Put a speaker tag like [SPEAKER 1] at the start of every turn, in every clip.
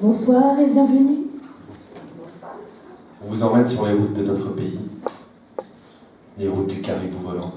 [SPEAKER 1] Bonsoir et bienvenue.
[SPEAKER 2] On vous emmène sur les routes de notre pays, les routes du caribou volant.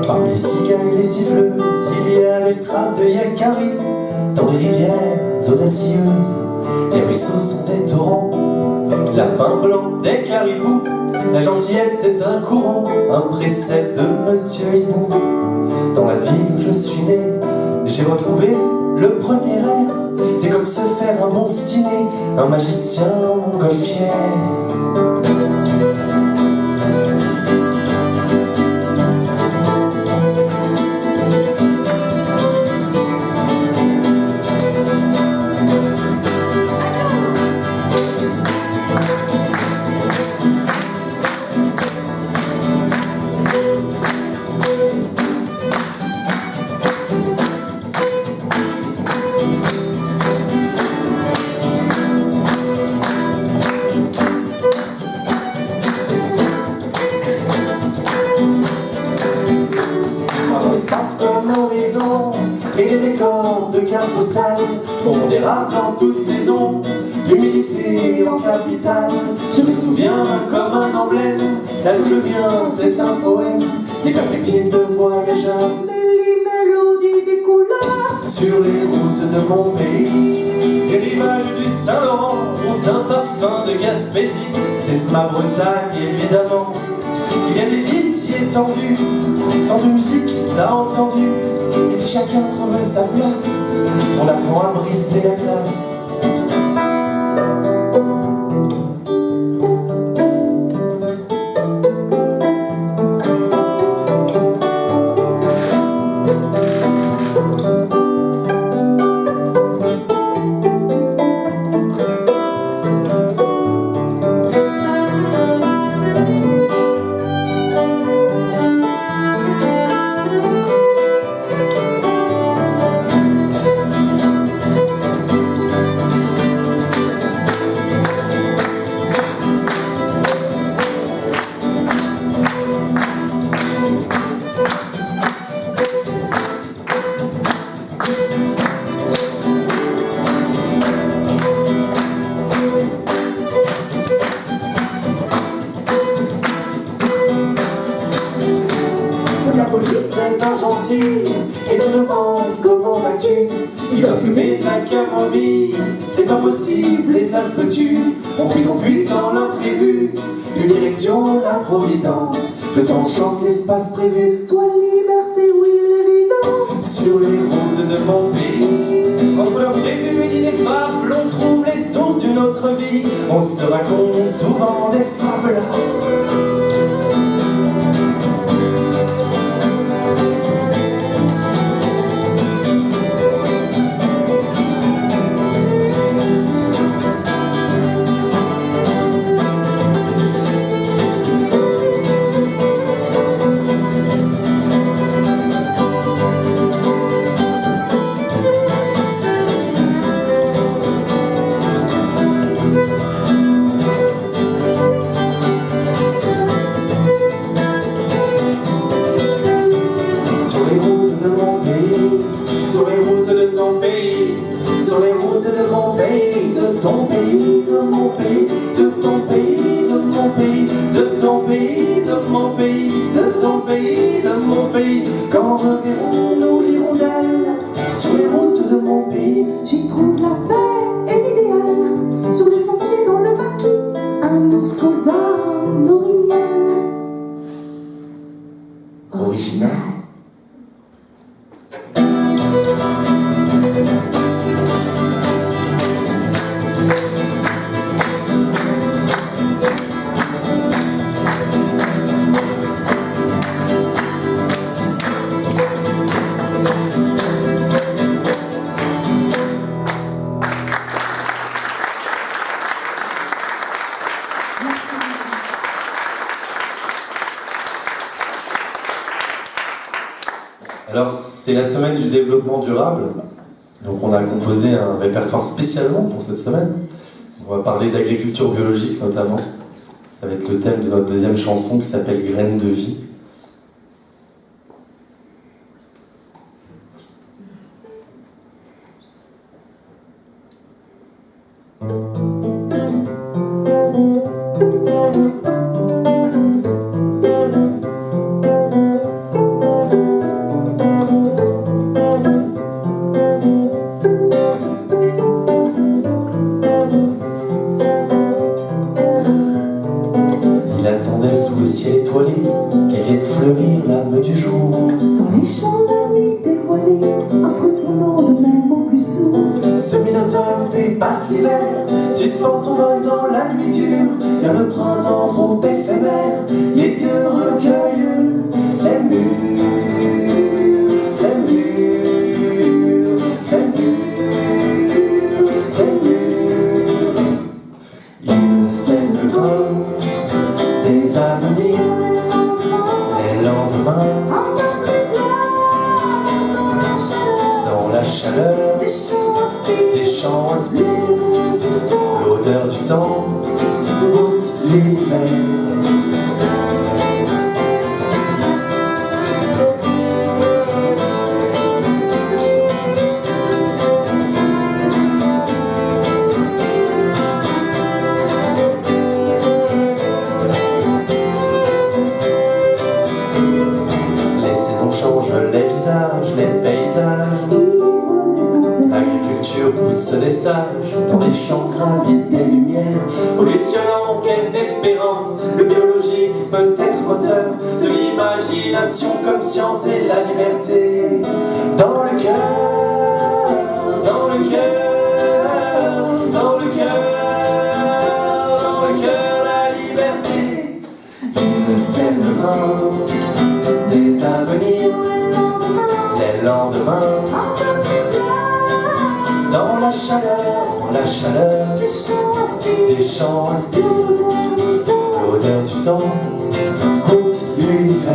[SPEAKER 2] Parmi les cigales et les siffleuses, il y a des traces de Yakari. Dans les rivières audacieuses, les ruisseaux sont des torrents. Lapin blanc, des caribous, la gentillesse est un courant, un précepte de Monsieur Hibou. Dans la ville où je suis né, j'ai retrouvé le premier air. C'est comme se faire un bon ciné, un magicien montgolfière. Et les décors de cartes postales on dérape dans toute saison. L'humilité en capitale, je me souviens comme un emblème. Là d'où je viens, c'est un poème, des perspectives de voyageurs.
[SPEAKER 1] Les mélodies des couleurs
[SPEAKER 2] sur les routes de mon pays. Les rivages du Saint-Laurent ont un parfum de Gaspésie. C'est ma Bretagne évidemment. Il y a des villes si étendues, tant de musique t'as entendu. Et si chacun trouve sa place, on apprend à briser la glace. La police est un gentil et te demande comment vas-tu. Il va fumer de la camomille, c'est pas possible et ça se peut tu. On puise dans l'imprévu, une direction, la providence. Le temps change l'espace prévu.
[SPEAKER 1] Toi liberté, oui l'évidence.
[SPEAKER 2] Sur les routes de mon pays, entre l'imprévu et l'ineffable, on trouve les sources d'une autre vie. On se raconte souvent des fables. ton pays, de mon pays, de ton pays, de mon pays, de ton pays, de mon pays, de ton pays, de mon pays. Quand reverrons-nous l'hirondelle sur les routes de mon pays?
[SPEAKER 1] J'y trouve la paix et l'idéal. Sur les sentiers dans le maquis, un ours causa un orignal.
[SPEAKER 2] Original. Alors, c'est la semaine du développement durable, donc on a composé un répertoire spécialement pour cette semaine. On va parler d'agriculture biologique notamment. Ça va être le thème de notre deuxième chanson qui s'appelle Graines de vie. Sous le ciel étoilé, qu'elle vienne fleurir l'âme du jour.
[SPEAKER 1] Dans les champs la nuit dévoilée, offre son nom de même au plus sourd.
[SPEAKER 2] Ce mi-automne dépasse l'hiver, suspend son vol dans la nuit dure. Vers le printemps trop éphémère, l'été recueille ses murs, ses murs, ses murs, ses murs. Il sème le grain des avenirs, les lendemains, dans la chaleur des champs inspirent, l'odeur du temps goûte l'univers. Les visages, les paysages, l'agriculture pousse des sages, dans les champs gravitent des lumières, auditionnant en quête d'espérance, le biologique peut être moteur de l'imagination comme science et la liberté. Dans le cœur, dans le cœur, dans le cœur, dans le cœur, la liberté. Il sème le grain des avenirs, les lendemains, dans la chaleur des champs inspirent, l'odeur du temps goûte l'univers.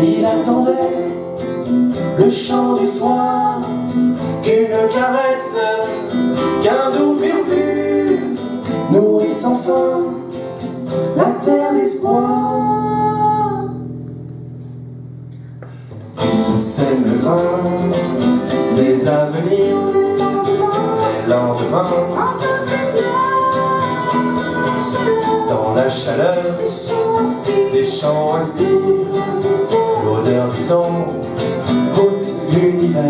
[SPEAKER 2] Il attendait le chant du soir, qu'une caresse, qu'un doux murmure nourrit sans fin la terre d'espoir. Il sème le grain des avenirs, les lendemains, dans la chaleur des champs inspirent, l'odeur du temps goûte l'univers.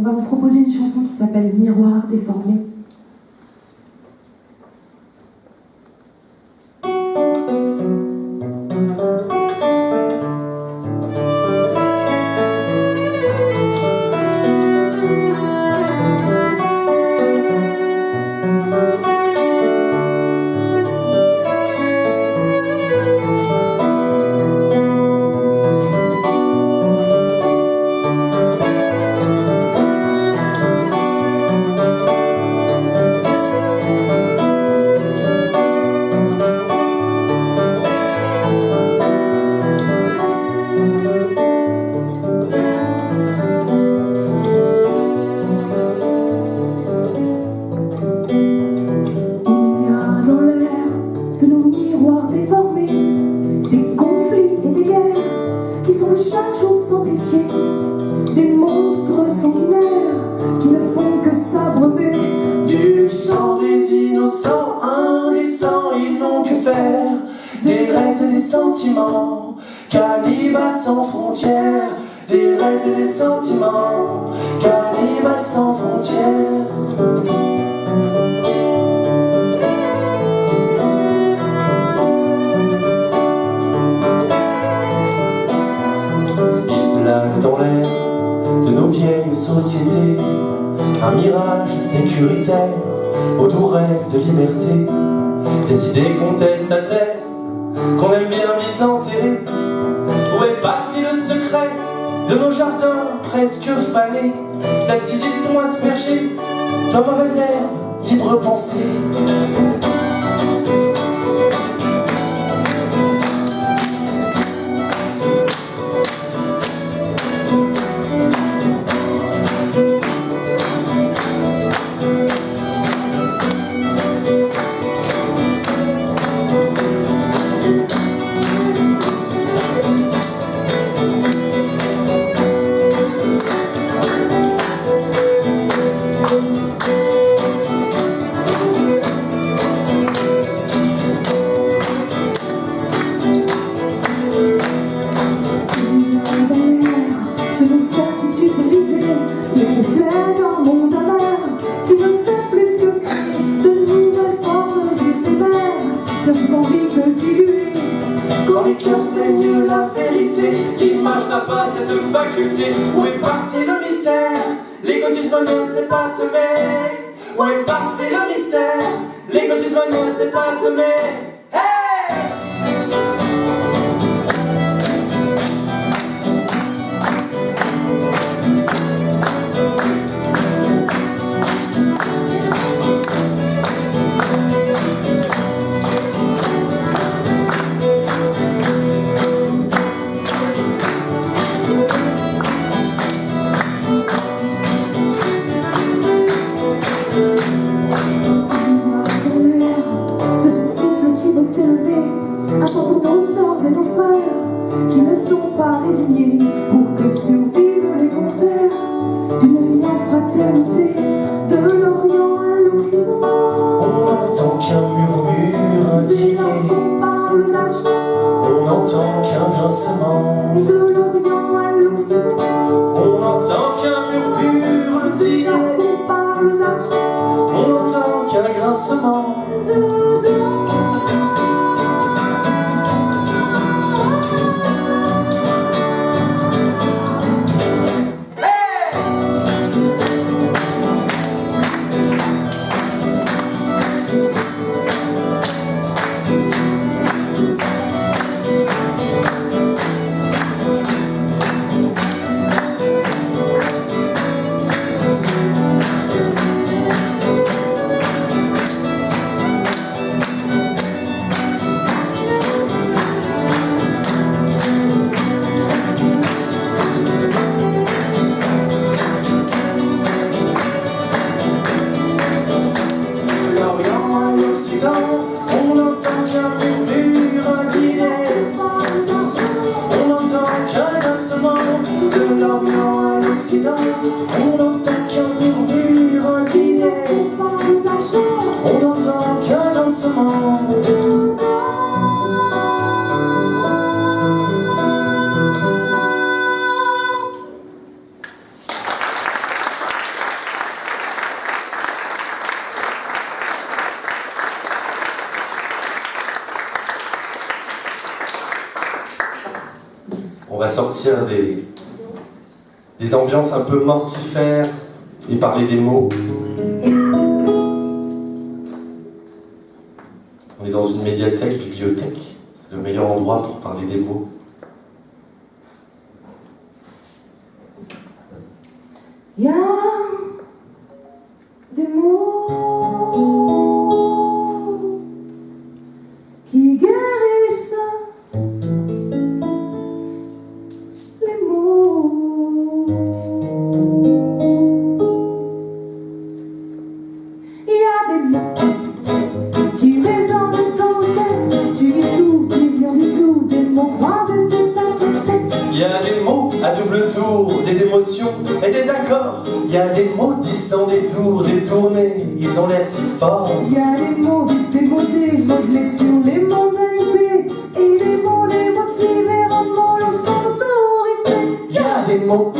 [SPEAKER 1] On va vous proposer une chanson qui s'appelle Miroir déformé. Chaque jour s'amplifier, des monstres sanguinaires qui ne font que s'abreuver
[SPEAKER 2] du sang des innocents indécents. Ils n'ont que faire des rêves et des sentiments, cannibales sans frontières. Des rêves et des sentiments, cannibales sans frontières. Dans l'air de nos vieilles sociétés, un mirage sécuritaire aux doux rêves de liberté, des idées contestataires qu'on aime bien vite enterrer. Où est passé le secret de nos jardins presque fanés, d'acide ton aspergé, de mauvaise herbe, libre pensée. Quand les cœurs saignent la vérité, l'image n'a pas cette faculté. Où est passé le mystère? L'égotisme ne sait pas semer. Où est passé le mystère? L'égotisme ne sait pas semer. Hey!
[SPEAKER 1] Un chant pour nos sœurs et nos frères qui ne sont pas résignés pour que survivent les concerts d'une vie en fraternité, de l'Orient à l'Occident.
[SPEAKER 2] On n'entend qu'un murmure indigné,
[SPEAKER 1] dès lors qu'on parle d'argent.
[SPEAKER 2] On n'entend qu'un grincement,
[SPEAKER 1] de l'Orient à l'Occident.
[SPEAKER 2] On n'entend qu'un murmure indigné,
[SPEAKER 1] dès lors qu'on parle d'argent.
[SPEAKER 2] On n'entend qu'un grincement. On n'entend qu'un murmure indigné, On n'entend qu'un grincement. va sortir des ambiances un peu mortifères et parler des mots. On est dans une médiathèque, bibliothèque. C'est le meilleur endroit pour parler des mots.
[SPEAKER 1] Il y a des mots qui guérissent, les mots. Il y a des mots qui résonnent dans ta tête. Tu dis tout, tu viens du tout, des mots croisés, c'est un casse-tête.
[SPEAKER 2] Il y a des mots à double tour, des émotions et des accords. Il y a des mots dissant des tours, détournés, ils ont l'air si forts.
[SPEAKER 1] Il y a les mots vides démodés, modelés sur les mondanités, et les mots motivés, remolons sans autorité.
[SPEAKER 2] Il y a des mots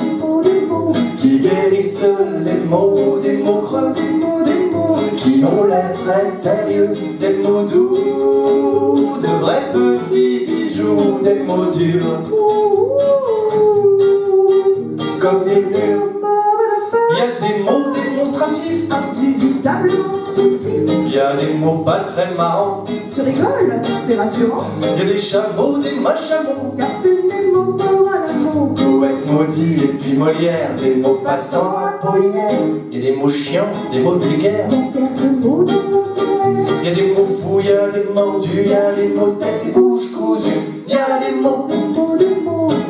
[SPEAKER 2] qui guérissent, les mots, des mots creux,
[SPEAKER 1] des mots
[SPEAKER 2] qui ont l'air très sérieux, des mots doux, de vrais petits bijoux, des mots durs, comme des murs. Il y a des mots démonstratifs,
[SPEAKER 1] indubitablement poussifs.
[SPEAKER 2] il y a des mots pas très marrants.
[SPEAKER 1] Tu rigoles, c'est rassurant.
[SPEAKER 2] Il y a des chameaux, des machameaux,
[SPEAKER 1] Captain Nemo, fort à l'amour.
[SPEAKER 2] poètes maudits et puis Molière, des mots passants apollinaires. Il y a des mots chiants, des mots vulgaires.
[SPEAKER 1] Mon père de mots de l'ordinaire.
[SPEAKER 2] Il y a des mots fous, il y a des mordus, il y a des mots tête et bouche cousue. Il y a des mots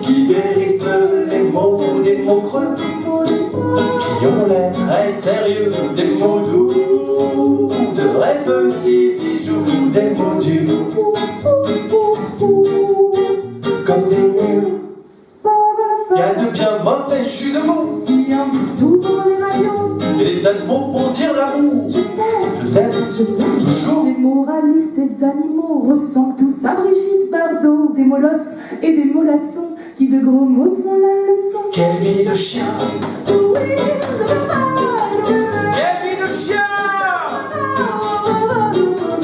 [SPEAKER 2] qui guérissent, les mots, des mots creux, qui ont l'air très sérieux, des mots doux, de vrais petits bijoux, des mots durs, comme des murs. Il y a de bien mauvais jus de mots,
[SPEAKER 1] Qui invite souvent les radios.
[SPEAKER 2] et des tas de mots pour dire l'amour.
[SPEAKER 1] Je t'aime,
[SPEAKER 2] Je t'aime,
[SPEAKER 1] je t'aime.
[SPEAKER 2] toujours.
[SPEAKER 1] Les moralistes des animaux ressemblent tous à Brigitte Bardot. Des molosses et des mollassons qui de gros mots te font la leçon.
[SPEAKER 2] Quelle vie de chien,
[SPEAKER 1] Oui, de
[SPEAKER 2] quelle vie de chien.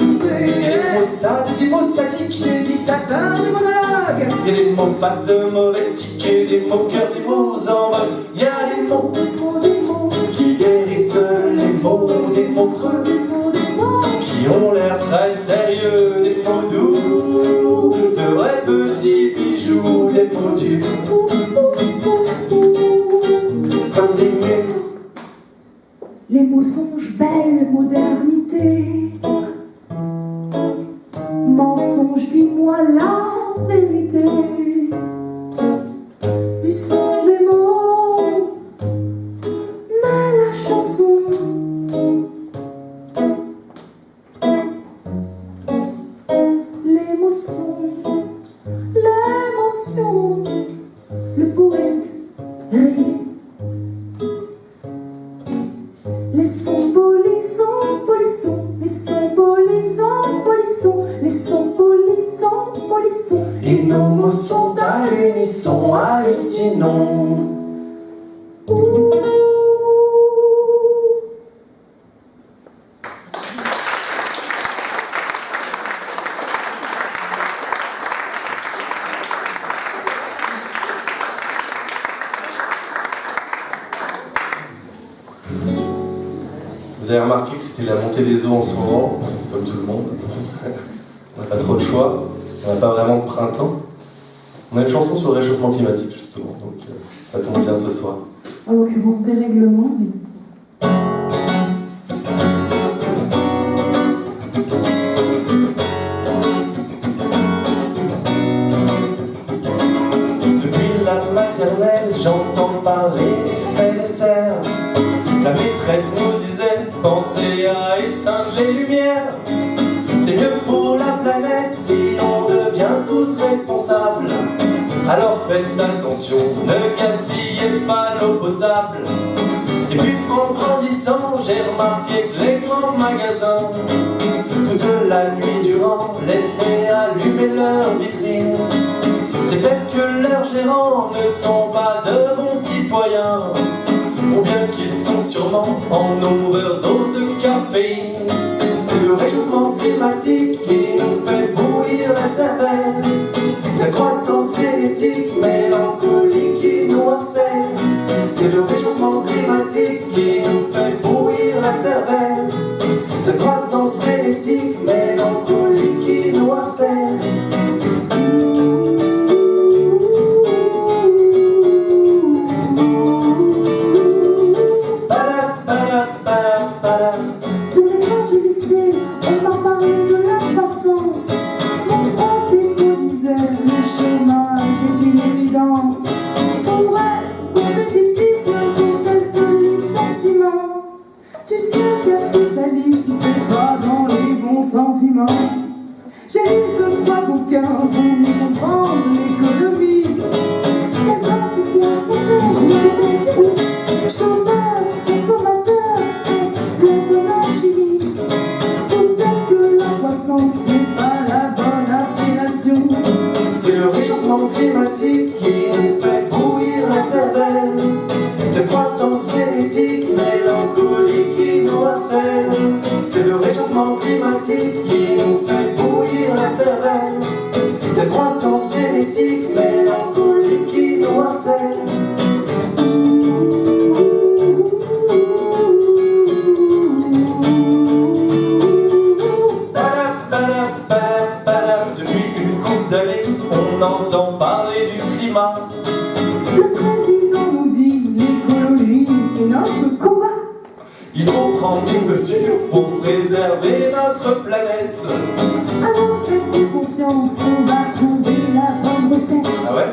[SPEAKER 2] Il y a des mots sades, des mots sadiques.
[SPEAKER 1] les dictateurs du monologue.
[SPEAKER 2] Il y a des mots fats de mauvais tickets, des mots cœurs, des mots en vol. Il y a des mots qui guérissent, les mots, des mots creux, qui ont l'air très sérieux, des mots doux, de vrais petits bijoux, des mots durs, comme des murs.
[SPEAKER 1] Les mots songes, belle modernité. Mensonge, dis-moi la vérité. Du son des mots naît la chanson. Les mots sont l'émotion. Le poète rit. Les sons polissons, polissons, les sons polissons, polissons, les sons polissons, polissons.
[SPEAKER 2] Et nos mots sont à l'unisson, hallucinons. Vous avez remarqué que c'était la montée des eaux en ce moment, comme tout le monde. On n'a pas trop de choix, on n'a pas vraiment de printemps. On a une chanson sur le réchauffement climatique, justement, donc ça tombe bien ce soir.
[SPEAKER 1] En l'occurrence, dérèglement, mais...
[SPEAKER 2] Depuis la maternelle, j'entends parler des faits de serre. La maîtresse nous disait, pensez à éteindre les lumières. C'est mieux pour la planète si on devient tous responsables. Alors faites attention, ne gaspillez pas l'eau potable. Et puis en grandissant, j'ai remarqué que les grands magasins, toute la nuit durant, laissaient allumer leurs vitrines. C'est peut-être que leurs gérants ne sont pas de bons citoyens, ou bien qu'ils sont sûrement en overdose de caféine. C'est le réchauffement climatique qui nous fait bouillir la cervelle. Sa croissance génétique mélange
[SPEAKER 1] Chanteur, consommateur, est-ce la bonne alchimie? Peut-être que la croissance n'est pas la bonne appellation.
[SPEAKER 2] C'est le réchauffement climatique qui nous fait bouillir la cervelle. Cette croissance frénétique, mélancolique qui nous harcèle. C'est le réchauffement climatique qui nous fait bouillir la cervelle. Cette croissance frénétique, mélancolique qui nous harcèle. Depuis une couple d'années, on entend parler du climat.
[SPEAKER 1] Le président nous dit l'écologie est notre combat.
[SPEAKER 2] Il faut prendre des mesures pour préserver notre planète.
[SPEAKER 1] Alors faites-nous confiance, on va trouver la bonne recette.
[SPEAKER 2] Ah ouais?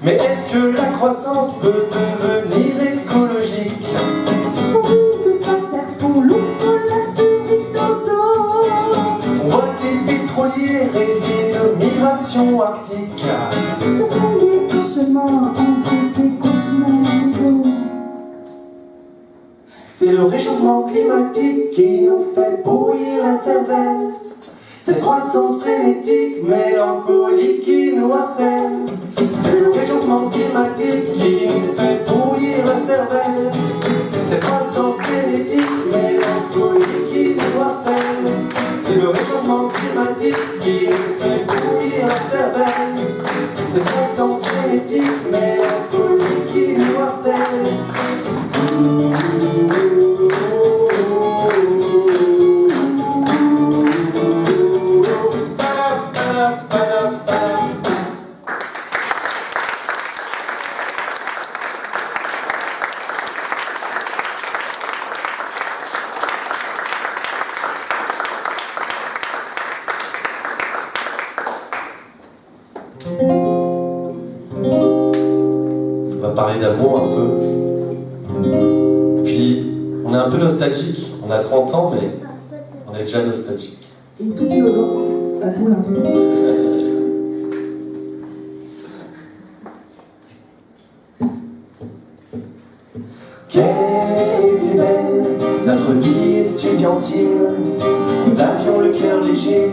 [SPEAKER 2] Mais est-ce que la croissance peut devenir écologique?
[SPEAKER 1] Pourvu que sa terre fond l'ouvre la survie nos eaux.
[SPEAKER 2] On voit des pétroliers rêver de migration arctique.
[SPEAKER 1] Se frayer un chemin entre ces continents nouveaux.
[SPEAKER 2] C'est le réchauffement climatique qui nous fait bouillir la cervelle. Cette croissance frénétique, mélancolique qui nous harcèle. C'est le réchauffement climatique qui nous fait bouillir la cervelle. Cette croissance frénétique, mélancolique qui nous harcèle. C'est le réchauffement climatique qui nous fait bouillir la cervelle. Cette croissance frénétique, mélancolique qui nous harcèle. On va parler d'amour un peu. Puis, on est un peu nostalgique. On a 30 ans, mais on est déjà nostalgique.
[SPEAKER 1] Et toutes nos dents, pour l'instant.
[SPEAKER 2] Quelle était belle notre vie estudiantine. Nous avions le cœur léger,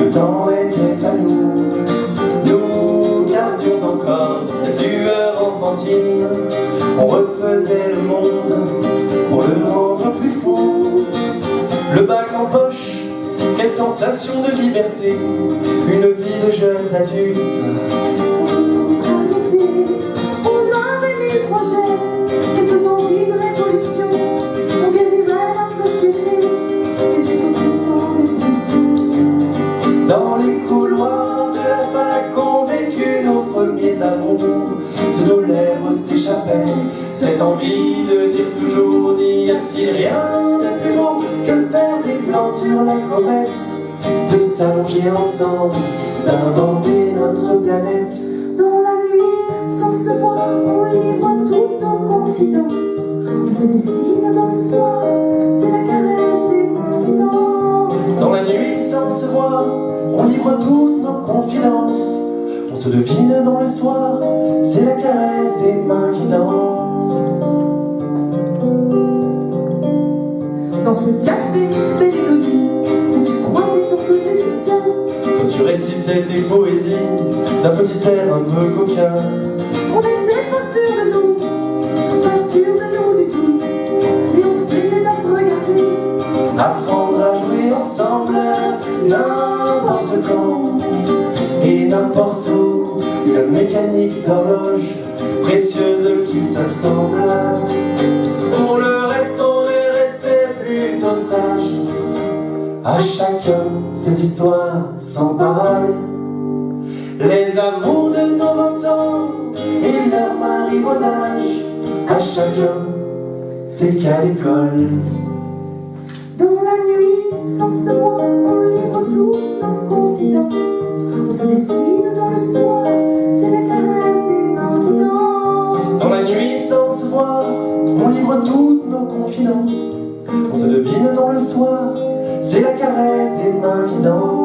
[SPEAKER 2] le temps était à nous. Nous gardions encore cette lueur enfantine. On refaisait le monde pour le rendre plus fou. Le bac en poche, quelle sensation de liberté. Une vie de jeunes adultes.
[SPEAKER 1] Sans ces contrariétés, on avait mille projets, quelques envies de révolution. On guérirait la société, les utopistes en dépression.
[SPEAKER 2] Dans les couloirs de la fac, on vécu nos premiers amours. De nos lèvres s'échappait cette envie de dire toujours: n'y a-t-il rien de plus beau que faire des plans sur la comète, de s'allonger ensemble, d'inventer notre planète.
[SPEAKER 1] Dans la nuit, sans se voir, on livre toutes nos confidences. On se dessine dans le soir, c'est la caresse des mains qui dansent.
[SPEAKER 2] Dans la nuit, sans se voir, on livre toutes nos confidences. On se devine dans le soir, c'est la caresse des mains qui dansent.
[SPEAKER 1] Dans ce café Pélédonie, où tu croisais ton musicien,
[SPEAKER 2] Quand tu récitais tes poésies d'un petit air un peu coquin.
[SPEAKER 1] on n'était pas sûr de nous du tout. Et on se plaisait à se regarder,
[SPEAKER 2] Apprendre à jouer ensemble, n'importe quand et n'importe où. Une mécanique d'horloge précieuse qui s'assemble. Pour le reste, on est resté plutôt sage. À chacun ses histoires sans parole. Les amours de nos 20 ans et leur marivaudage. À chacun ses cas d'école.
[SPEAKER 1] dans la nuit, sans se voir, on livre toutes nos confidences. On se dessine dans le soir, c'est la caresse des mains qui dansent.
[SPEAKER 2] Dans la nuit sans se voir, on livre toutes nos confidences. On se devine dans le soir, c'est la caresse des mains qui dansent.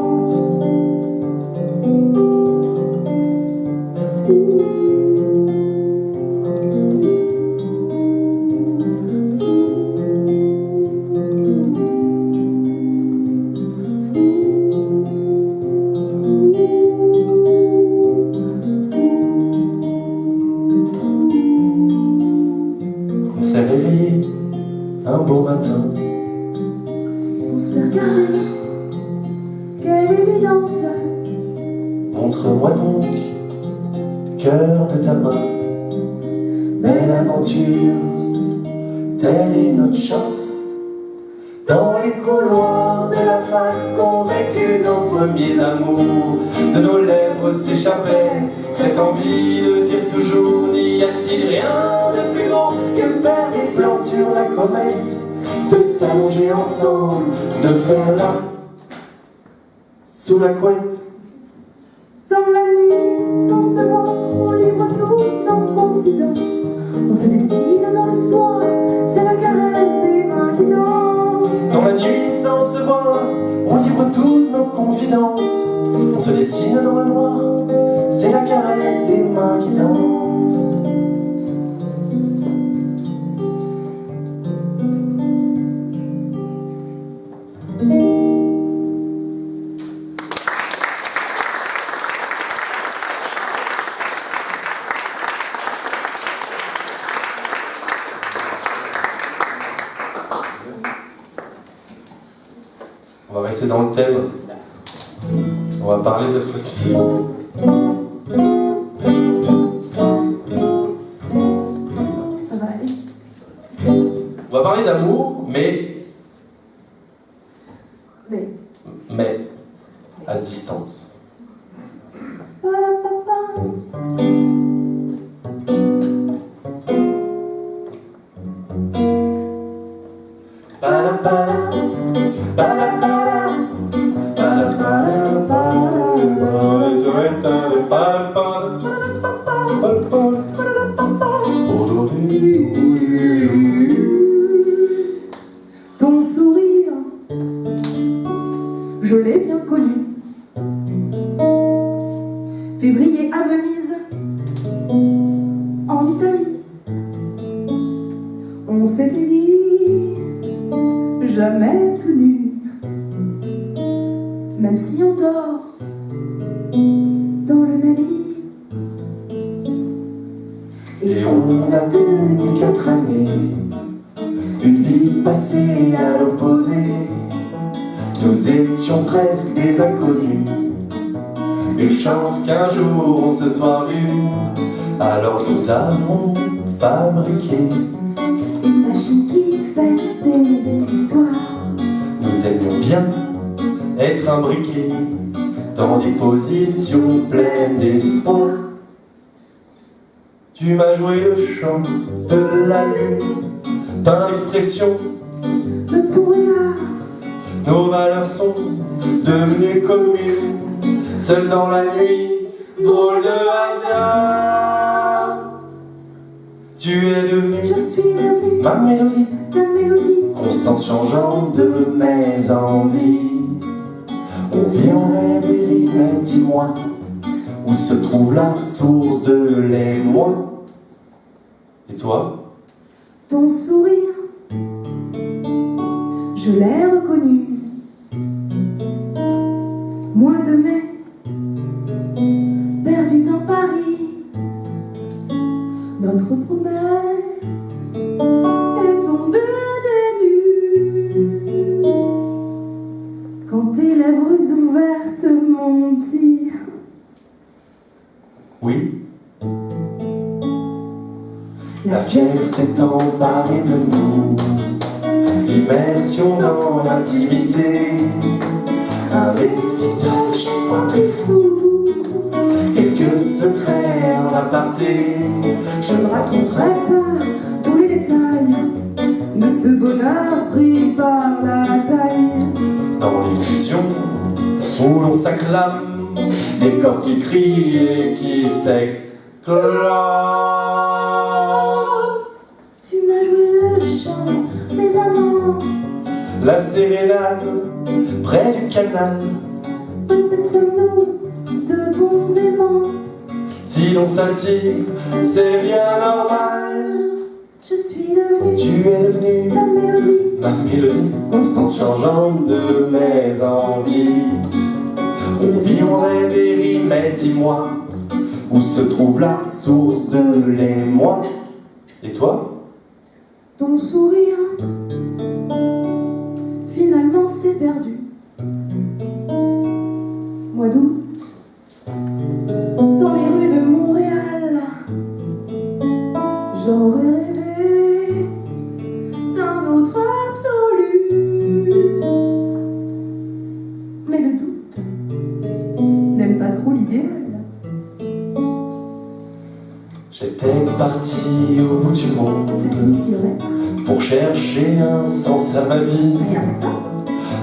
[SPEAKER 2] est réveillé un beau matin.
[SPEAKER 1] On s'est regardé, quelle évidence.
[SPEAKER 2] Montre-moi donc, cœur de ta main, belle aventure, telle est notre chance. Dans les couloirs de la fac qu'ont vécu nos premiers amours, de nos lèvres s'échappait cette envie de dire toujours: n'y a-t-il rien de plus grand que faire des plans sur la comète, de s'allonger ensemble, de faire là sous la couette.
[SPEAKER 1] Dans la nuit, sans se voir, on livre tout nos confidences. On se dessine dans le soir, c'est la caresse des mains qui dansent.
[SPEAKER 2] Dans la nuit, sans se voir, on livre toutes nos confidences. On se dessine dans le noir, c'est la caresse des mains qui dansent. On va rester dans le thème. On va parler cette fois-ci.
[SPEAKER 1] Ça va aller.
[SPEAKER 2] On va parler d'amour, mais à distance.
[SPEAKER 1] Ton sourire, je l'ai bien connu. Février à Venise, en Italie. On s'était dit jamais tout nu, même si on dort dans le même lit.
[SPEAKER 2] Et on a tenu 4 années, une vie passée à l'opposé. Nous étions presque des inconnus. Une chance qu'un jour on se soit vus. Alors nous avons fabriqué
[SPEAKER 1] une machine qui fait des histoires.
[SPEAKER 2] Nous aimions bien être imbriqués dans des positions pleines d'espoir. Tu m'as joué le chant de la lune, par l'expression
[SPEAKER 1] de ton regard.
[SPEAKER 2] Nos valeurs sont devenues communes, seules dans la nuit, drôle de hasard. Tu es devenue,
[SPEAKER 1] Je suis devenue
[SPEAKER 2] ma mélodie,
[SPEAKER 1] ta mélodie,
[SPEAKER 2] constance changeante de mes envies. On vit en rêverie, mais dis-moi, où se trouve la source de l'émoi? Et toi?
[SPEAKER 1] ton sourire, je l'ai reconnu. Mois de mai, perdu dans Paris. Notre promesse est tombée des nues quand tes lèvres ouvertes m'ont dit
[SPEAKER 2] Oui. La fièvre s'est emparée de nous, immersion dans l'intimité, un récital chaque fois plus fou, quelques secrets en aparté.
[SPEAKER 1] je ne raconterai pas tous les détails de ce bonheur pris par la taille.
[SPEAKER 2] Dans les fusions où l'on s'acclame, des corps qui crient et qui s'exclament.
[SPEAKER 1] Tu m'as joué le chant des amants,
[SPEAKER 2] La sérénade près du canal.
[SPEAKER 1] peut-être sommes-nous de bons aimants.
[SPEAKER 2] Si l'on s'attire, c'est bien normal.
[SPEAKER 1] Je suis devenue
[SPEAKER 2] Tu es devenue
[SPEAKER 1] ta mélodie,
[SPEAKER 2] ma mélodie, constance changeante de mes envies. On vit en rêverie, mais dis-moi, où se trouve la source de l'émoi? Et toi?
[SPEAKER 1] ton sourire, finalement c'est perdu. Mois d'août, dans les rues de Montréal, j'aurais rêvé d'un autre absolu. Mais le doute n'aime pas trop l'idéal.
[SPEAKER 2] J'étais parti au bout du monde
[SPEAKER 1] C'est 1000 kilomètres.
[SPEAKER 2] pour chercher un sens à ma vie.
[SPEAKER 1] Rien que ça,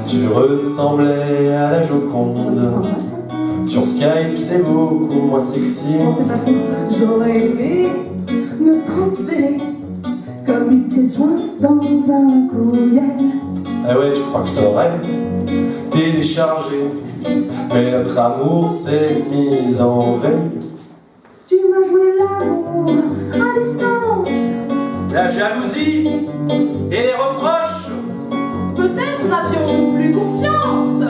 [SPEAKER 2] Tu ressemblais à la Joconde.
[SPEAKER 1] c'est sympa ça.
[SPEAKER 2] Sur Skype, c'est beaucoup moins sexy.
[SPEAKER 1] Non, c'est pas faux. J'aurais aimé me transférer comme une pièce jointe dans un courriel.
[SPEAKER 2] Ah ouais, je crois que je t'aurais téléchargé. Mais notre amour s'est mis en veille.
[SPEAKER 1] Tu m'as joué l'amour à distance.
[SPEAKER 2] La jalousie et les reproches,
[SPEAKER 1] Peut-être n'avions plus confiance.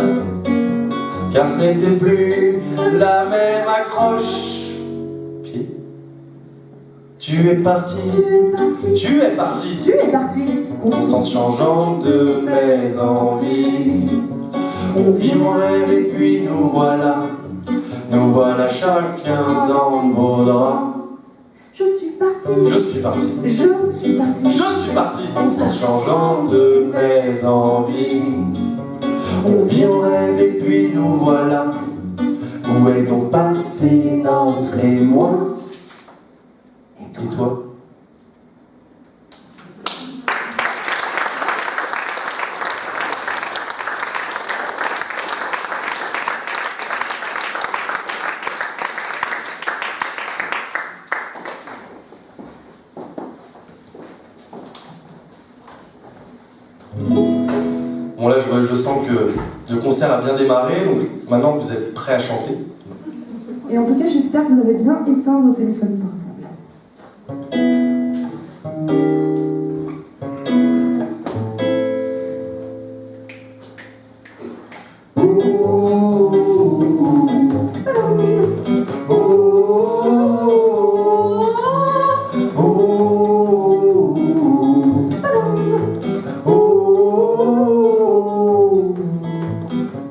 [SPEAKER 2] car ce n'était plus la même accroche. Puis, tu es parti,
[SPEAKER 1] Tu es parti.
[SPEAKER 2] tu es parti,
[SPEAKER 1] Tu es parti.
[SPEAKER 2] en changeant de mes envies. On vit mon rêve et puis nous voilà chacun dans le beau drap.
[SPEAKER 1] Je suis parti.
[SPEAKER 2] Je suis parti,
[SPEAKER 1] Je suis parti.
[SPEAKER 2] je suis parti, en changeant de mes envies. On vit mon rêve et puis nous voilà. Où est donc passé notre émoi?
[SPEAKER 1] Et
[SPEAKER 2] Et toi? Bon là je sens que le concert a bien démarré, donc maintenant vous êtes prêts à chanter.
[SPEAKER 1] Et en tout cas, j'espère que vous avez bien éteint vos téléphones portables.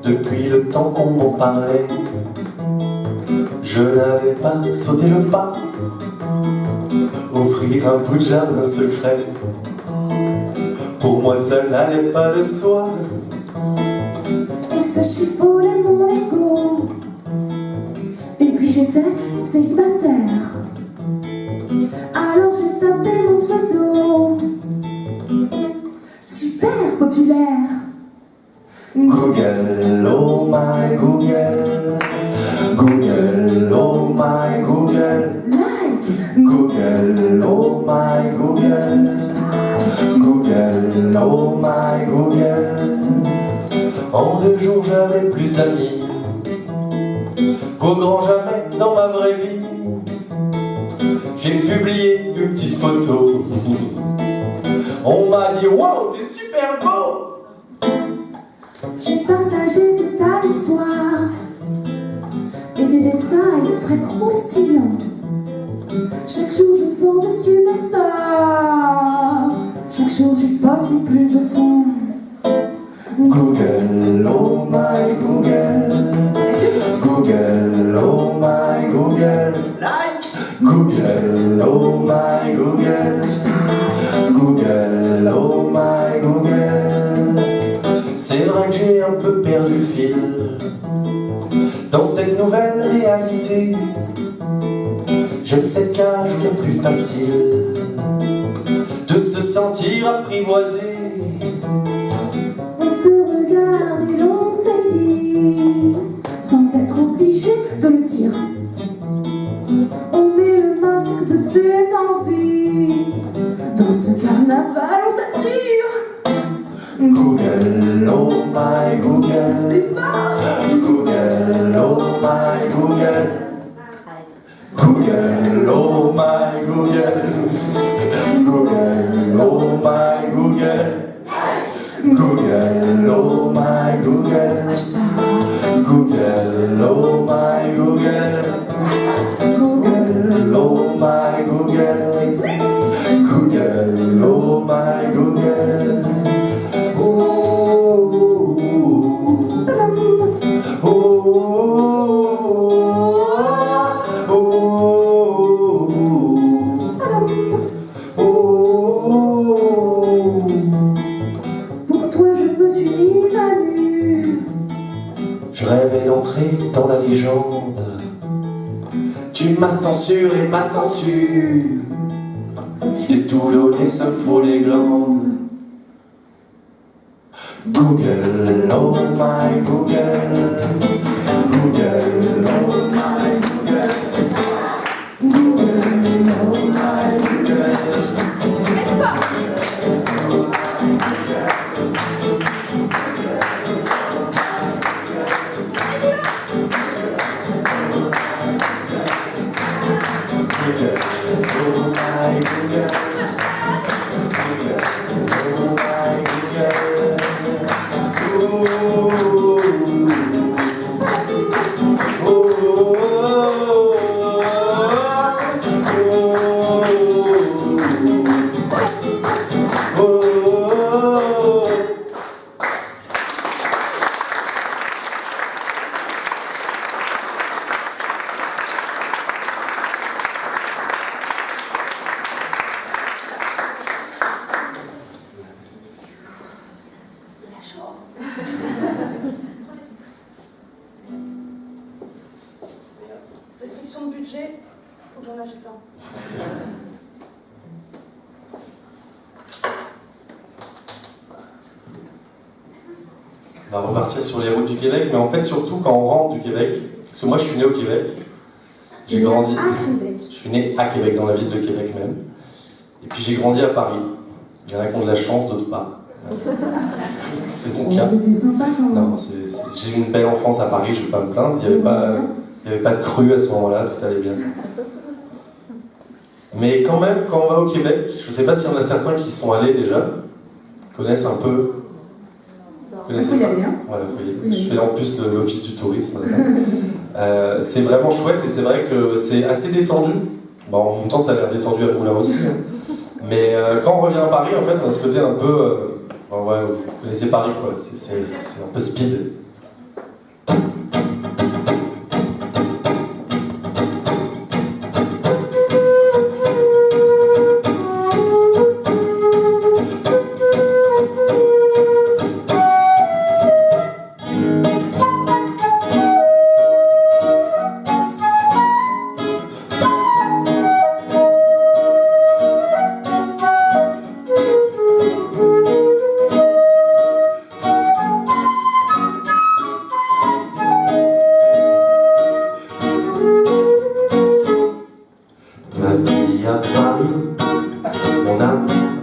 [SPEAKER 2] Depuis le temps qu'on m'en parlait, je n'avais pas sauté le pas, offrir un bout de jardin secret. Pour moi ça n'allait pas de soi.
[SPEAKER 1] Et ça chiffonnait mon ego. Et puis j'étais célibataire. Alors j'ai tapé mon pseudo. Super populaire.
[SPEAKER 2] Google, oh my Google. Google, oh my Google.
[SPEAKER 1] Like.
[SPEAKER 2] Google, oh my Google. Google, oh my Google. En 2 jours j'avais plus d'amis qu'au grand jamais dans ma vraie vie. J'ai publié une petite photo. On m'a dit wow, t'es super beau.
[SPEAKER 1] J'ai partagé des tas d'histoires et des détails très croustillants. Chaque jour je me sens de superstar. Chaque jour j'ai passé plus de temps.
[SPEAKER 2] Google, oh my Google. Google, oh my Google. Like. Google, oh my Google. Google, oh my Google. C'est vrai que j'ai un peu perdu le fil dans cette nouvelle réalité. J'aime cette cage, c'est plus facile de se sentir apprivoisé.
[SPEAKER 1] On se regarde et l'on s'habille sans être obligé de le dire. On met le masque de ses envies. Dans ce carnaval on s'attire.
[SPEAKER 2] Google, oh my Google.
[SPEAKER 1] Les femmes.
[SPEAKER 2] Google, oh my Google. Google, oh my Google. Google, oh my Google. Google, oh my Google. Google, oh my Google. Google, oh my Google. Google, oh my rentrer dans la légende. Tu m'as censuré, ma censure. J'ai tout donné, ça me faut les glandes. Google, oh my Google. Google, oh my Google. Google, oh my Google.
[SPEAKER 1] Restriction de budget, faut que j'en achète un.
[SPEAKER 3] On va repartir sur les routes du Québec, mais en fait surtout quand on rentre du Québec, parce que moi je suis né au Québec, j'ai grandi, je suis né à Québec, dans la ville de Québec même, et puis j'ai grandi à Paris. Il y en a qui ont de la chance, d'autres pas. C'est mon cas.
[SPEAKER 1] C'était sympa quand même.
[SPEAKER 3] Non, j'ai eu une belle enfance à Paris, je ne vais pas me plaindre, il n'y avait pas de crue à ce moment-là, tout allait bien. Mais quand même, quand on va au Québec, je ne sais pas s'il y en a certains qui y sont allés déjà, connaissent un peu.
[SPEAKER 1] Il faut y aller, hein.
[SPEAKER 3] Voilà, je fais en plus l'office du tourisme. C'est vraiment chouette et c'est vrai que c'est assez détendu. Bon, en même temps, ça a l'air détendu à Moulin aussi. Mais quand on revient à Paris, en fait, on a ce côté un peu... ouais, vous connaissez Paris, quoi. C'est un peu speed.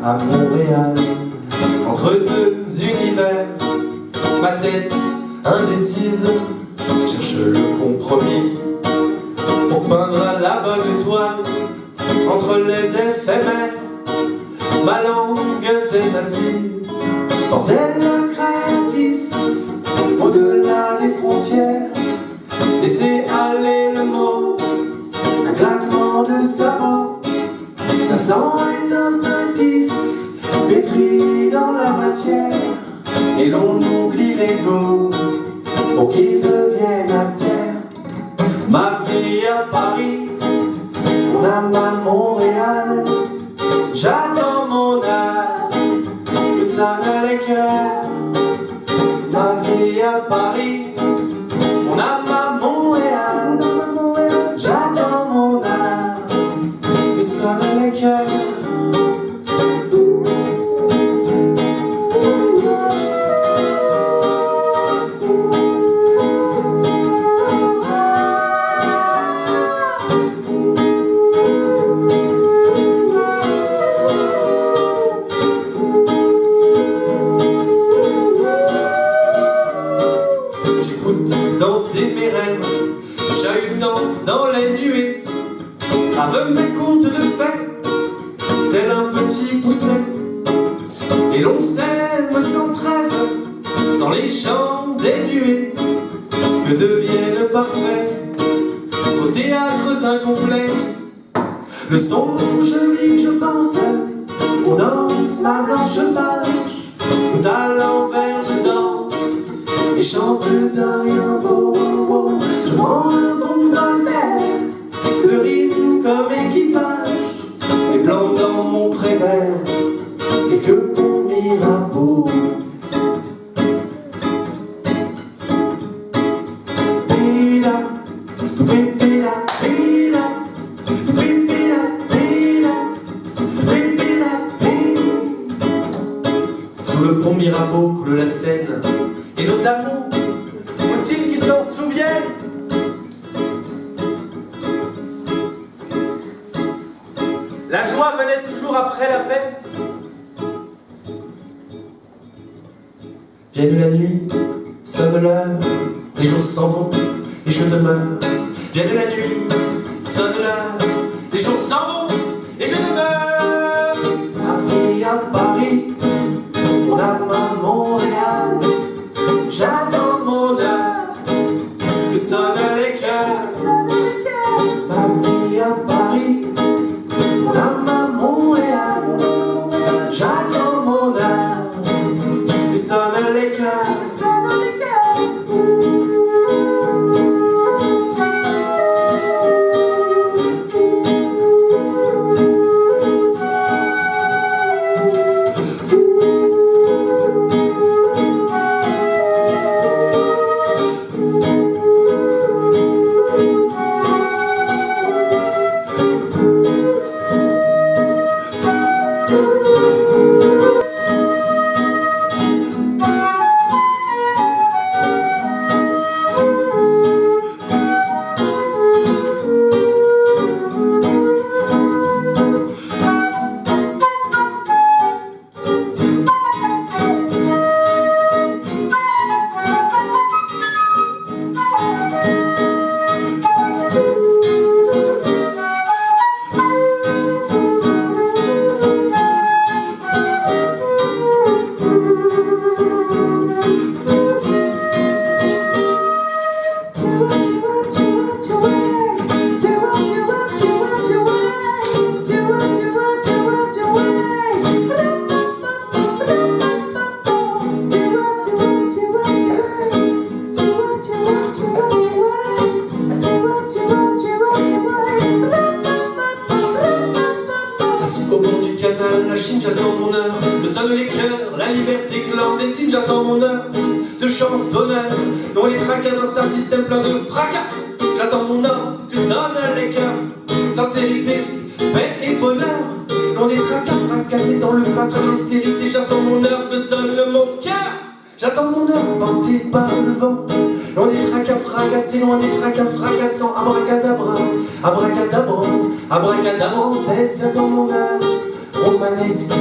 [SPEAKER 3] À Montréal, entre deux univers, ma tête indécise cherche le compromis pour peindre la bonne étoile entre les éphémères. Ma langue s'est assise, bordel créatif, au-delà des frontières. Laissez aller le mot, un claquement de sabots, l'instant est instinctif, pétri dans la matière, et l'on oublie l'ego pour qu'il devienne terre. Ma vie à Paris, mon âme à Montréal, j'attends mon âme, que ça les cœurs. Ma vie à Paris, mon âme à Montréal, j'attends mon âme, que ça les cœurs. Danser mes rêves, chahutant dans les nuées, avec mes contes de fées, tel un petit pousset. Et l'on s'aime sans trêve, dans les champs des nuées, que deviennent parfaits aux théâtres incomplets. Le songe vit, je pense, on danse ma blanche page, tout à l'envers je danse et chante d'un rien beau. Je prends un bon balai de rythme comme équipage et plante dans mon prévert quelques bons Mirabeau. Sous le pont Mirabeau coule la Seine. Et nos amours, faut-il qu'ils t'en souviennent? La joie venait toujours après la paix. Vienne la nuit, sonne l'heure, les jours s'en vont et je demeure. Vienne la nuit, sonne l'heure, les jours s'en vont et je demeure.
[SPEAKER 2] Ma vie à Paris, mon âme à Montréal.
[SPEAKER 3] J'attends mon heure, que sonnent les cœurs.
[SPEAKER 2] Ma vie à Paris, mon âme à Montréal.
[SPEAKER 3] J'attends mon heure, que sonnent les cœurs. J'attends mon heure, que sonnent les cœurs, la liberté clandestine, j'attends mon heure de chansonneur, dont les tracas d'un star system plein de fracas. J'attends mon heure, que sonnent les cœurs, sincérité, paix et bonheur, dont des tracas fracassés dans le plâtre de l'austérité. J'attends mon heure, que sonne mon cœur. J'attends mon heure, porté par le vent, loin des tracas fracassés, loin des tracas fracassants. Abracadabra, abracadabra, abracadabra, j'attends mon heure romanesque.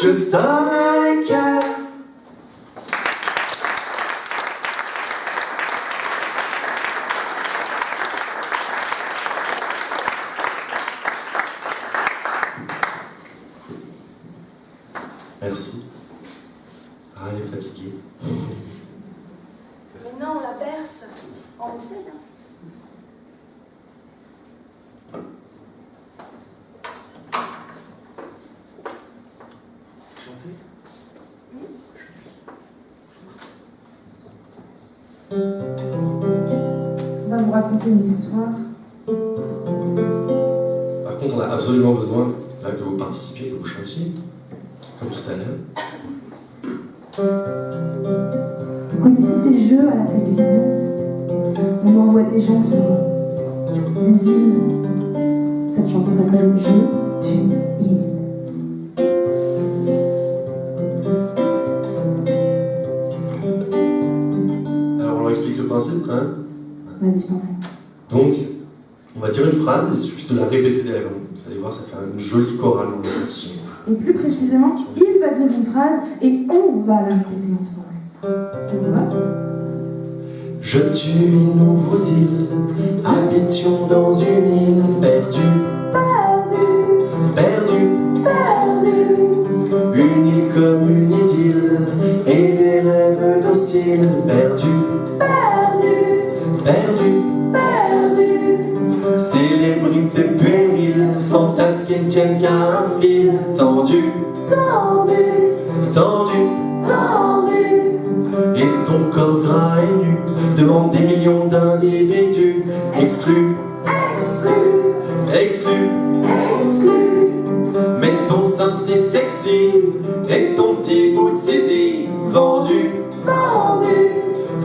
[SPEAKER 3] Que sonne les cœurs. Merci. Ah, elle est fatiguée.
[SPEAKER 1] Mais non, on la berce. On essaie, hein. On va vous raconter une histoire.
[SPEAKER 3] Par contre, on a absolument besoin là, que vous participiez, que vous chantiez, comme tout à l'heure.
[SPEAKER 1] Vous connaissez ces jeux à la télévision? On envoie des gens sur des îles. Cette chanson s'appelle Je, tu, il.
[SPEAKER 3] Principe quand même.
[SPEAKER 1] Vas-y, je t'en prie.
[SPEAKER 3] Donc, on va dire une phrase, il suffit de la répéter derrière nous. Vous allez voir, ça fait une jolie chorale.
[SPEAKER 1] Et plus précisément, il va dire une phrase et on va la répéter ensemble. Ça te va?
[SPEAKER 2] Je tue nous vos îles, habitions dans une île perdue.
[SPEAKER 1] Perdue,
[SPEAKER 2] Perdue,
[SPEAKER 1] perdue.
[SPEAKER 2] une île comme une idylle, et des rêves dociles perdus. Perdu, célébrité pérille, fantasme qui ne tiennent qu'à un fil tendu,
[SPEAKER 1] Tendu,
[SPEAKER 2] tendu,
[SPEAKER 1] tendu.
[SPEAKER 2] et ton corps gras et nu, devant des millions d'individus, exclus,
[SPEAKER 1] Exclu,
[SPEAKER 2] exclus.
[SPEAKER 1] exclu,
[SPEAKER 2] Mais ton sein si sexy et ton petit bout de zizi, vendu,
[SPEAKER 1] vendu,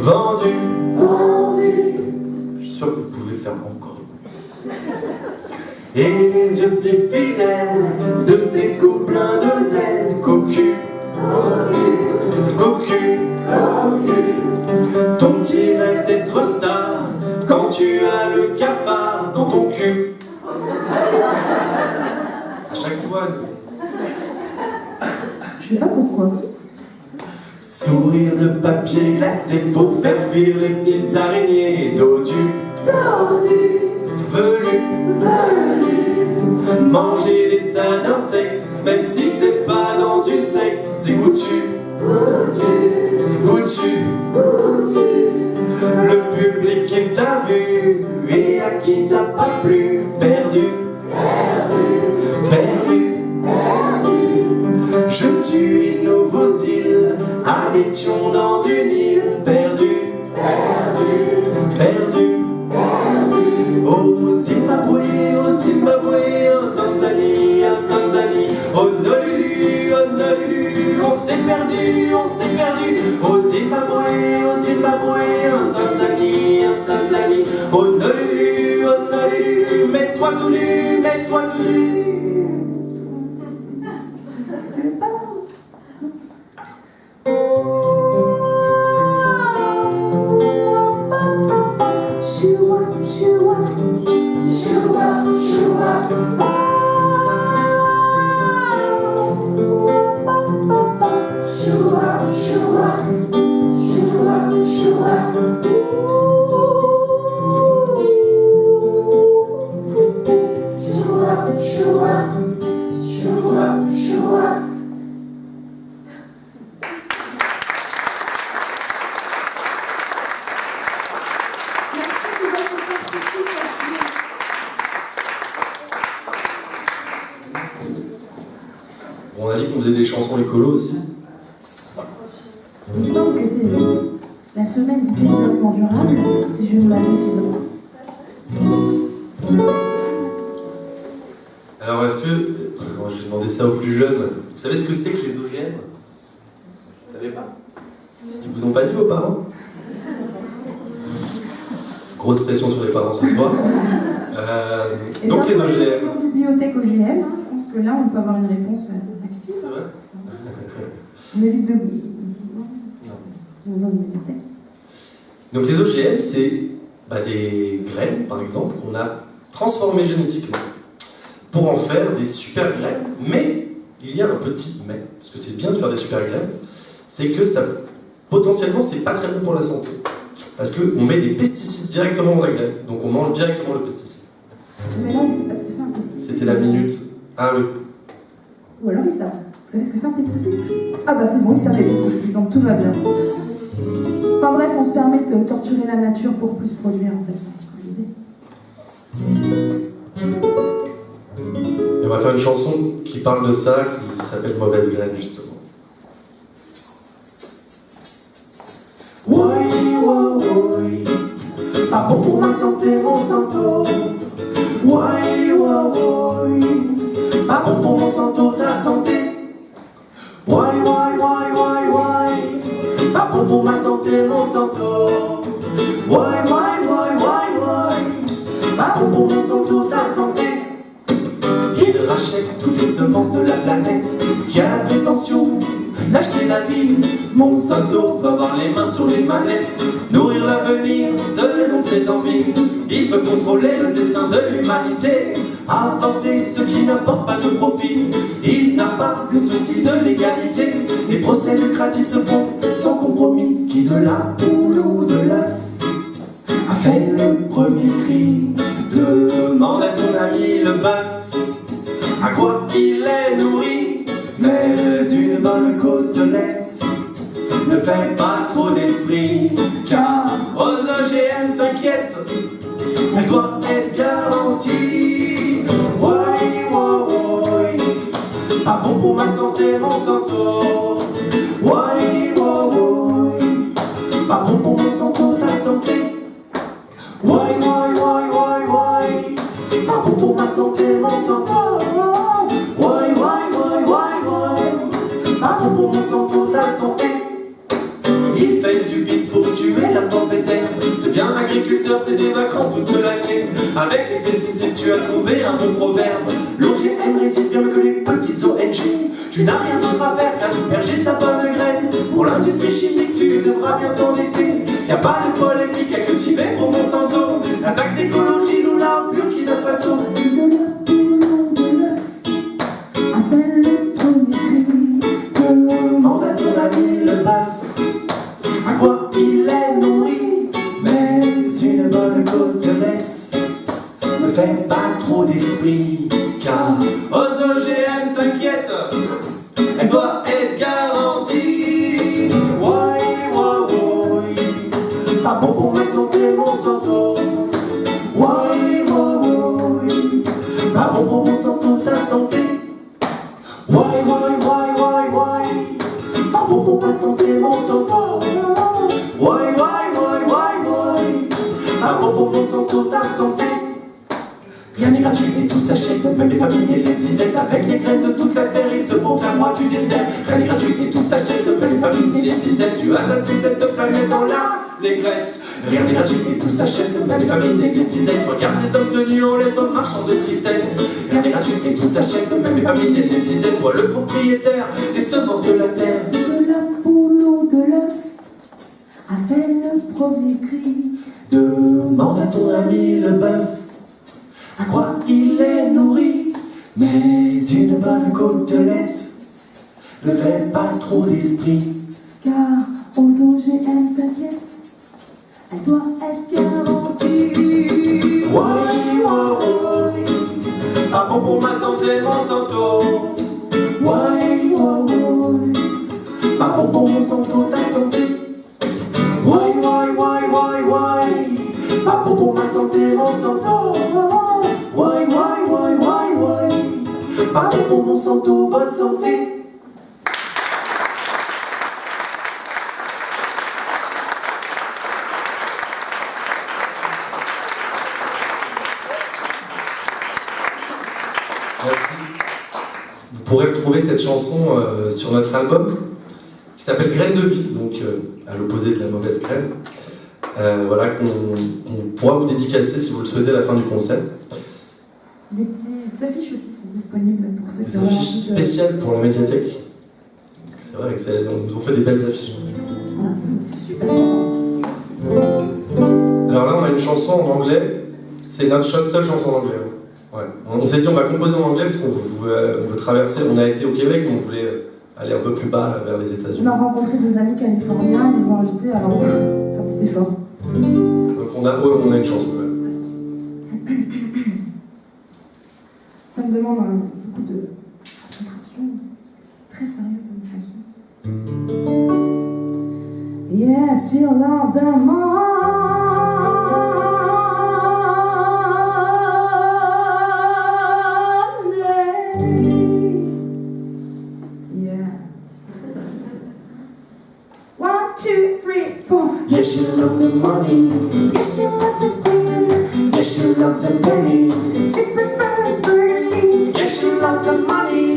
[SPEAKER 2] vendu.
[SPEAKER 1] vendu.
[SPEAKER 2] Je suis sûr que vous pouvez faire encore. Et les yeux si fidèles de ces coups pleins de zèle, cocu, cocu. Ton petit rêve d'être star quand tu as le cafard dans ton cul. À chaque fois.
[SPEAKER 1] Je sais pas pourquoi.
[SPEAKER 2] Sourire de papier glacé pour faire fuir les petites araignées dodues,
[SPEAKER 1] Tordu,
[SPEAKER 2] velues.
[SPEAKER 1] velu,
[SPEAKER 2] Manger des tas d'insectes, même si t'es pas dans une secte, c'est goûtu, goûtu. Le public qui t'a vu et à qui t'as pas plu, perdu, perdu. Je tue une nouveau île, habitions dans une île, perdu, perdu. Au Zimbabwe, en Tanzanie, oh Nolulu, on s'est perdu, au Zimbabwe, en Tanzanie, oh Nolulu, mets-toi tout nu,
[SPEAKER 1] tu veux pas? Shoo-wah, shoo-wah, shoo-wah, shoo-wah. Shoo-wah, shoo-wah, shoo-wah, shoo-wah. Shoo-wah, shoo-wah, shoo-wah, shoo-wah. Merci de votre participation.
[SPEAKER 3] Bon, on a dit qu'on faisait des chansons écolo aussi.
[SPEAKER 1] Il me semble que c'est la semaine du développement durable, si je ne m'abuse.
[SPEAKER 3] Alors, est-ce que. Bon, je vais demander ça aux plus jeunes. Vous savez ce que c'est que les OGM? Vous savez pas? Ils vous ont pas dit, vos parents? Grosse pression sur les parents ce soir.
[SPEAKER 1] Et
[SPEAKER 3] Donc, les
[SPEAKER 1] parfois,
[SPEAKER 3] OGM.
[SPEAKER 1] en bibliothèque OGM, hein, je pense que là, on peut avoir une réponse active.
[SPEAKER 3] C'est vrai?
[SPEAKER 1] On évite de. On est dans une bibliothèque.
[SPEAKER 3] Donc, les OGM, c'est des graines, par exemple, qu'on a transformées génétiquement pour en faire des super graines, mais il y a un petit mais, parce que c'est bien de faire des super graines, c'est que ça, potentiellement, c'est pas très bon pour la santé. Parce qu'on met des pesticides directement dans la graine, donc on mange directement le pesticide.
[SPEAKER 1] Mais là, c'est parce que c'est un pesticide.
[SPEAKER 3] C'était la minute. Ah oui.
[SPEAKER 1] Ou alors ils savent. Vous savez ce que c'est un pesticide? Ah bah c'est bon, ils savent les pesticides, donc tout va bien. Enfin bref, on se permet de torturer la nature pour plus produire, en fait, c'est un petit peu l'idée.
[SPEAKER 3] Et on va faire une chanson qui parle de ça, qui s'appelle Mauvaise graine, justement.
[SPEAKER 2] Woi, woi, woi, pas bon pour ma santé, mon santo. Woi, woi, woi, pas bon pour mon santo, ta santé. Woi, woi, woi, woi, woi, pas bon pour ma santé, mon santo. Woi, woi, woi, woi, woi, pas bon pour mon santo, ta santé. Il rachète toutes les semences de la planète qui a la prétention d'acheter la vie. Monsanto va avoir les mains sur les manettes, nourrir l'avenir selon ses envies. Il veut contrôler le destin de l'humanité, avorter ce qui n'apporte pas de profit. Il n'a pas le souci de l'égalité, les procès lucratifs se font sans compromis. Qui de la poule ou de l'œuf a fait le premier cri? Demande à ton ami le bœuf à quoi il est nourri. Mais une bonne côtelette ne fait pas trop d'esprit, car aux OGM, t'inquiète, elle doit être garantie. Woi, woi, woi, pas bon pour ma santé, mon santo. Woi, woi, woi, Pas bon pour mon santo, ta santé. Why, why, why, why, why? Pas bon pour ma santé, mon santo. Why, why, why, why, why? Pas bon pour mon santo, ta santé. Il fait du bis pour tuer la mauvaise herbe. Deviens agriculteur, c'est des vacances toute l'année. Avec les pesticides, tu as trouvé un bon proverbe. L'OGM résiste bien mieux que les petites ONG. Tu n'as rien d'autre à faire qu'asperger sa bonne graine. Pour l'industrie chimique, tu devras bien t'endetter. Y a pas de polémique à cultiver pour Monsanto. La taxe d'écologie, nous l'a au Burkina Faso.
[SPEAKER 1] De l'œuf pour l'eau de l'œuf a fait le premier cri.
[SPEAKER 2] Demande à ton ami le bœuf à quoi il est nourri. Mais une bonne côtelette ne fait pas trop d'esprit. Car aux OGM, t'inquiète, elle doit être garantie. Why, why, why? Pas bon pour ma santé, mon santo. Why, why, why? Pas bon pour mon santo, ta santé. Why, why, why, why, why? Pas bon pour ma santé, mon santo. Why, why, why, why, why? Pas bon pour mon santo, ta santé. Rien n'est gratuit et tout s'achète, même les familles et les disettes. Avec les graines de toute la terre, ils se montent à moi du désert. Rien n'est gratuit et tout s'achète, même les familles et les disettes. Tu assassines cette planète dans l'allégresse. Rien n'est gratuit et tout s'achète, même les familles et les disettes. Regarde tes hommes tenus en laisse en marchant de tristesse. Rien n'est gratuit et tout s'achète, même les familles et les disettes. Toi le propriétaire des semences de la terre.
[SPEAKER 1] De l'œuf pour l'eau de l'œuf a fait le premier cri.
[SPEAKER 2] Demande à ton ami le bœuf à quoi il est nourri. Mais une bonne côtelette ne fait pas trop d'esprit.
[SPEAKER 1] Car aux OGM, t'inquiète, elle doit être garantie.
[SPEAKER 2] Why, why, why? Pas bon pour ma santé, mon santo. Why, why, why? Pas bon pour mon santo, ta santé. Why, why, why, why, why? Pas bon pour ma santé, mon santo. Why, why, why, why, why? Pas bon pour mon santo, votre santé.
[SPEAKER 3] Merci. Vous pourrez retrouver cette chanson sur notre album qui s'appelle Graines de vie, donc à l'opposé de la mauvaise graine. Voilà, qu'on pourra vous dédicacer si vous le souhaitez à la fin du concert.
[SPEAKER 1] Des petites affiches aussi sont disponibles pour ceux qui
[SPEAKER 3] Des
[SPEAKER 1] ont
[SPEAKER 3] affiches
[SPEAKER 1] envie de...
[SPEAKER 3] spéciales pour la médiathèque. C'est vrai que nous ont fait des belles affiches.
[SPEAKER 1] Voilà, super content.
[SPEAKER 3] Alors là, on a une chanson en anglais. C'est notre seule chanson en anglais. Ouais. On s'est dit on va composer en anglais parce qu'on veut traverser. On a été au Québec, mais on voulait aller un peu plus bas là, vers les États-Unis.
[SPEAKER 1] On a rencontré des amis californiens, ils nous ont invités à leur faire un petit effort.
[SPEAKER 3] Donc on a une chanson. Ouais.
[SPEAKER 1] Ça me demande beaucoup de concentration, parce que c'est très sérieux comme chanson. Yes, you love them yeah. 1, 2, 3, 4.
[SPEAKER 2] Yes, she loves the money.
[SPEAKER 1] Yes, she loves the queen.
[SPEAKER 2] Yes, she loves the penny.
[SPEAKER 1] She prefers Burger King.
[SPEAKER 2] Yes, she loves the money.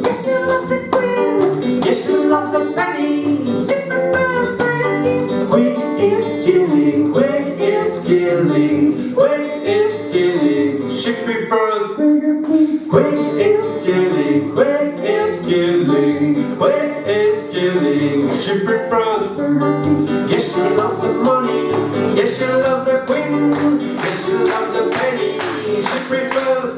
[SPEAKER 1] Yes, she loves the queen.
[SPEAKER 2] Yes, she loves the penny.
[SPEAKER 1] She prefers Burger King.
[SPEAKER 2] Quick is killing. Quick is killing. Quick is killing. She prefers.
[SPEAKER 1] Burger King.
[SPEAKER 2] Quick is killing. Quick is killing. Quick is killing. She prefers.
[SPEAKER 1] Burger King.
[SPEAKER 2] Yes, she loves the money. Yes, she loves the queen. Yes, she loves the penny. She prefers.